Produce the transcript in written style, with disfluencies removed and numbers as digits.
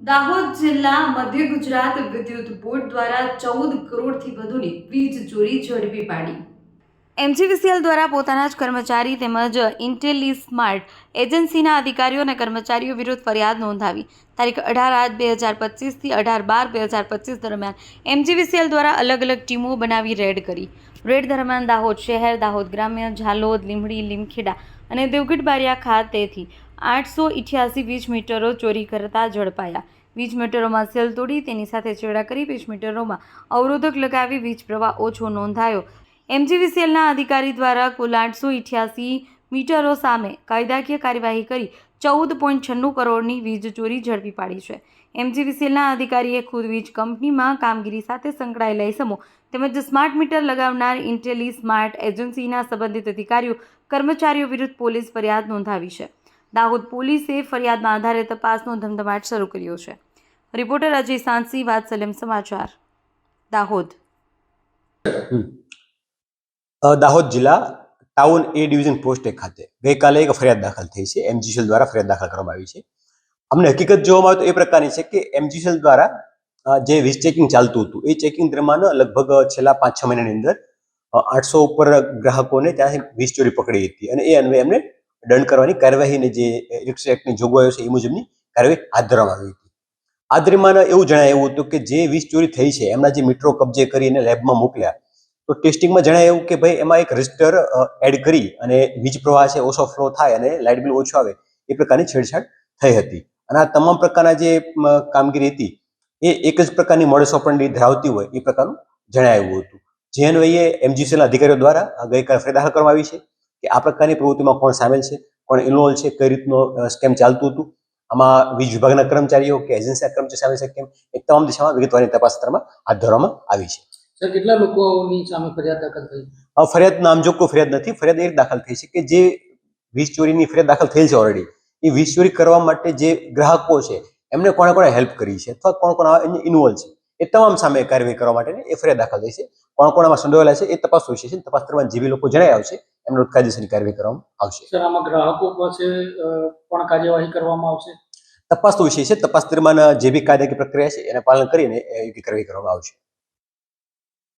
દાહોદ જિલ્લા મધ્ય ગુજરાત વિદ્યુત બોર્ડ દ્વારા 14 કરોડથી વધુની વીજ ચોરી ઝડપી પાડી। એમજીવીસીએલ દ્વારા પોતાના જ કર્મચારી તેમજ ઇન્ટેલિસ્માર્ટ એજન્સીના અધિકારીઓ અને કર્મચારીઓ વિરુદ્ધ ફરિયાદ નોંધાવી તારીખ 18/8/2025 થી 18/12/2025 દરમિયાન એમજીવીસીએલ દ્વારા અલગ અલગ ટીમો બનાવી રેડ કરી। રેડ દરમિયાન દાહોદ શહેર, દાહોદ ગ્રામ્ય, ઝાલોદ, લીંબડી, લીમખેડા અને દેવગઢ બારિયા ખાતેથી 888 વીજ મીટરો ચોરી કરતા ઝડપાયા। વીજ મીટરોમાં સેલ તોડી તેની સાથે ચેડા કરી વીજ મીટરોમાં અવરોધક લગાવી વીજ પ્રવાહ ઓછો નોંધાયો। એમજીવીસીએલના અધિકારી દ્વારા કુલ 888 મીટરો સામે કાયદાકીય કાર્યવાહી કરી 14.96 કરોડની વીજ ચોરી ઝડપી પાડી છે। એમજીવીસીએલના અધિકારીએ ખુદ વીજ કંપનીમાં કામગીરી સાથે સંકળાયેલા ઇસમો તેમજ સ્માર્ટ મીટર લગાવનાર ઇન્ટેલિસ્માર્ટ એજન્સીના સંબંધિત અધિકારીઓ કર્મચારીઓ વિરુદ્ધ પોલીસ ફરિયાદ નોંધાવી છે। દાહોદ પોલીસે ફરિયાદના આધારે તપાસનો ધમધમાટ શરૂ કર્યો છે। રિપોર્ટર અજય સાંસી, વાત્સલ્યમ સમાચાર, દાહોદ। દાહોદ જિલ્લા ટાઉન એ ડિવિઝન પોસ્ટ ખાતે ગઈકાલે એક ફરિયાદ દાખલ થઈ છે। એમજીસીએલ દ્વારા ફરિયાદ દાખલ કરવામાં આવી છે। અમને હકીકત જોવામાં આવે તો એ પ્રકારની છે કે એમજીસીએલ દ્વારા જે વીજ ચેકિંગ ચાલતું હતું એ ચેકિંગ દરમિયાન લગભગ છેલ્લા 5-6 મહિનાની અંદર 800 ઉપર ગ્રાહકોને ત્યાંથી વીજ ચોરી પકડી હતી અને એ અન્વયે એમને દંડ કરવાની કાર્યવાહીની જે ઇલેક્ટ્રિસિટી એક્ટની જોગવાઈઓ છે એ મુજબની કાર્યવાહી હાથ ધરવામાં આવી હતી। આ દરમિયાન એવું જણાયું હતું કે જે વીજ ચોરી થઈ છે એમના જે મીટરો કબજે કરીને લેબમાં મોકલ્યા તો ટેસ્ટિંગમાં જણાયું કે ભાઈ એમાં એક રજિસ્ટર એડ કરી અને વીજ પ્રવાહ છે ઓછો ફ્લો થાય અને લાઇટ બિલ ઓછું આવે એ પ્રકારની છેડછાડ થઈ હતી। અને આ તમામ પ્રકારના જે કામગીરી હતી એ એક જ પ્રકારની મોડસ ઓપરેન્ડી ધરાવતી હોય એ પ્રકારનું જણાવ્યું હતું। જે અન્વયે એમજીસીએલના અધિકારીઓ દ્વારા ગઈકાલે ફરિયાદ દાખલ કરવામાં આવી છે કે આ પ્રકારની પ્રવૃત્તિમાં કોણ સામેલ છે, કોણ ઇન્વોલ્વ છે, કઈ રીતનો સ્કેમ ચાલતું હતું, આમાં વીજ વિભાગના કર્મચારીઓ કે એજન્સીના કર્મચારી સામેલ છે કેમ, એ તમામ દિશામાં વિગતવારની તપાસ હાથ ધરવામાં આવી છે। સર, કેટલા લોકોની સામે ફરિયાદ દાખલ થઈ? ફરિયાદ નામજોગ કોઈ ફરિયાદ નથી। ફરિયાદ એ દાખલ થઈ છે કે જે વીજ ચોરીની ફરિયાદ દાખલ થયેલ છે ઓલરેડી, એ વીજ ચોરી કરવા માટે જે ગ્રાહકો છે એમને કોણે કોણે હેલ્પ કરી છે અથવા કોણ કોણ ઇન્વોલ્વ છે એ તમામ સામે કાર્યવાહી કરવા માટેની એ ફરિયાદ દાખલ થઈ છે। કોણ કોણ આમાં સંડોવાયેલા છે એ તપાસ વિશે છે। તપાસ દરમિયાન જે બી લોકો જણાય આવશે એમને કાયદેસરની કાર્યવાહી કરવામાં આવશે। સર, આમાં ગ્રાહકો પાસે પણ કાર્યવાહી કરવામાં આવશે? તપાસ વિશે છે। તપાસ દરમિયાન જે બી કાયદાકીય પ્રક્રિયા છે એને પાલન કરીને એ કાર્યવાહી કરવામાં આવશે।